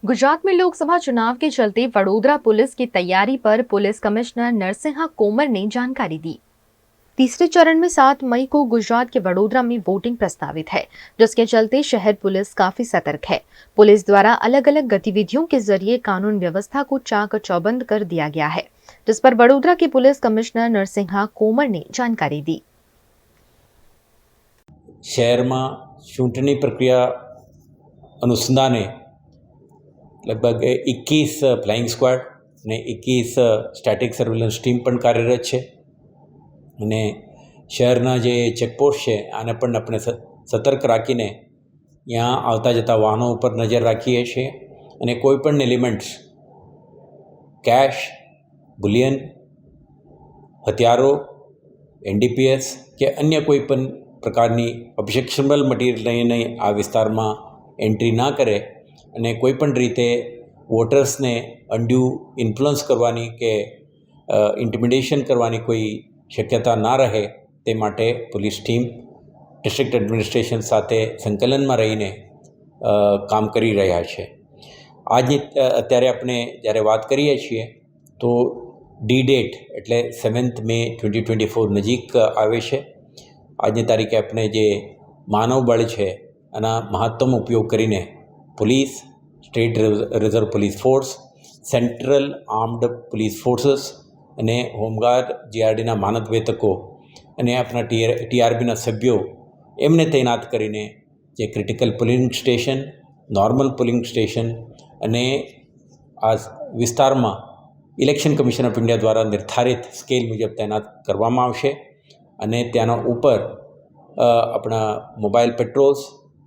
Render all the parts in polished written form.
गुजरात में लोकसभा चुनाव के चलते वडोदरा पुलिस की तैयारी पर पुलिस कमिश्नर नरसिंहा कोमर ने जानकारी दी। तीसरे चरण में 7 मई को गुजरात के वडोदरा में वोटिंग प्रस्तावित है, जिसके चलते शहर पुलिस काफी सतर्क है। पुलिस द्वारा अलग अलग गतिविधियों के जरिए कानून व्यवस्था को चाक चौबंद कर दिया गया है, जिस पर वडोदरा के पुलिस कमिश्नर नरसिंहा कोमर ने जानकारी दी। शहर में चूंटणी प्रक्रिया अनुसंधाने लगभग 21 फ्लाइंग स्क्वाड ने 21 स्टेटिक सर्वेलन्स टीम पण कार्यरत है અને શહેરના જે ચેકપોસ્ટ છે આને પણ આપણે સતર્ક રાખીને ત્યાં આવતા જતા વાહનો ઉપર નજર રાખીએ છીએ અને કોઈપણ એલિમેન્ટ્સ કેશ, બુલિયન, હથિયારો, એનડીપીએસ કે અન્ય કોઈપણ પ્રકારની ઓબ્જેક્શનેબલ મટીરિયલ લઈને આ વિસ્તારમાં એન્ટ્રી ના કરે અને કોઈપણ રીતે વોટર્સને અનડ્યુ ઇન્ફ્લુઅન્સ કરવાની કે ઇન્ટિમિડેશન કરવાની કોઈ शक्यता ना रहे ते माटे पुलिस टीम डिस्ट्रिक्ट एडमिनिस्ट्रेशन साथे संकलन में रहीने काम करी रह्या छे। आजनी अत्यारे आपणे ज्यारे वात करीए छीए तो डी डेट एटले 7 मे 2024 नजीक आवे छे। आजनी तारीखे आपणे जे मानव बळ छे आना महत्तम उपयोग करीने police, state reserve police force, central armed police forces અને હોમગાર્ડ, જીઆરડીના માનદ વેતકો અને આપણા ટીઆરબીના સભ્યો એમને તૈનાત કરીને જે critical polling station, normal polling station અને આ વિસ્તારમાં ઇલેક્શન કમિશન ઓફ ઇન્ડિયા દ્વારા નિર્ધારિત સ્કેલ મુજબ તૈનાત કરવામાં આવશે અને ત્યાંના ઉપર આપણા mobile patrols,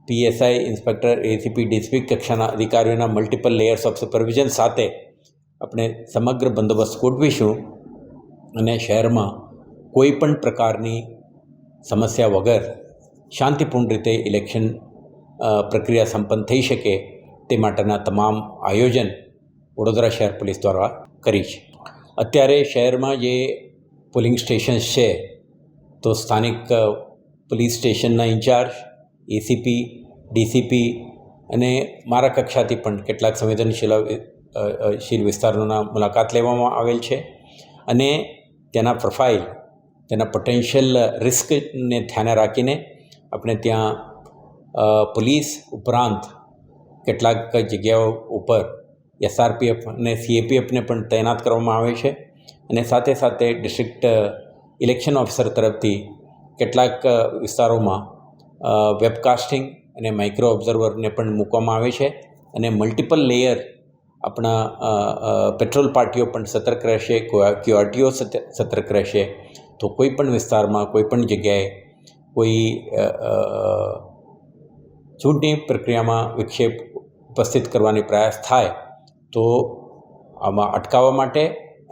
PSI, inspector, ACP, DCP કક્ષાના અધિકારીઓના મલ્ટિપલ લેયર્સ ઓફ સુપરવિઝન સાથે આપણે સમગ્ર બંદોબસ્ત ગોઠવીશું અને શહેરમાં કોઈપણ પ્રકારની સમસ્યા વગર શાંતિપૂર્ણ રીતે ઇલેક્શન પ્રક્રિયા સંપન્ન થઈ શકે તે માટેના તમામ આયોજન વડોદરા શહેર પોલીસ દ્વારા કરી છે। અત્યારે શહેરમાં જે પોલિંગ સ્ટેશન્સ છે તો સ્થાનિક પોલીસ સ્ટેશનના ઇન્ચાર્જ, એસીપી, ડીસીપી અને મારા કક્ષાથી પણ કેટલાક સંવેદનશીલ વિસ્તારોના મુલાકાત લેવામાં આવેલ છે અને તેના પ્રોફાઇલ, તેના પોટેન્શિયલ રિસ્કને ધ્યાને રાખીને આપણે ત્યાં પોલીસ ઉપરાંત કેટલાક જગ્યાઓ ઉપર એસઆરપીએફ અને સીએપીએફને પણ તૈનાત કરવામાં આવે છે અને સાથે સાથે ડિસ્ટ્રિક્ટ ઇલેક્શન ઓફિસર તરફથી કેટલાક વિસ્તારોમાં વેબકાસ્ટિંગ અને માઇક્રો ઓબ્ઝર્વરને પણ મૂકવામાં આવે છે અને મલ્ટિપલ લેયર આપણા પેટ્રોલ પાર્ટીઓ પણ સતર્ક રહેશે, ક્યુઆરટીઓ સતર્ક રહેશે। તો કોઈપણ વિસ્તારમાં કોઈપણ જગ્યાએ કોઈ ચૂંટણી પ્રક્રિયામાં વિક્ષેપ ઉપસ્થિત કરવાની પ્રયાસ થાય તો આમાં અટકાવવા માટે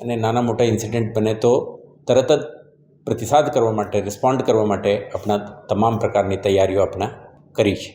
અને નાના મોટા ઇન્સિડન્ટ બને તો તરત જ પ્રતિસાદ કરવા માટે, રિસ્પોન્ડ કરવા માટે આપણા તમામ પ્રકારની તૈયારીઓ આપણે કરી છે।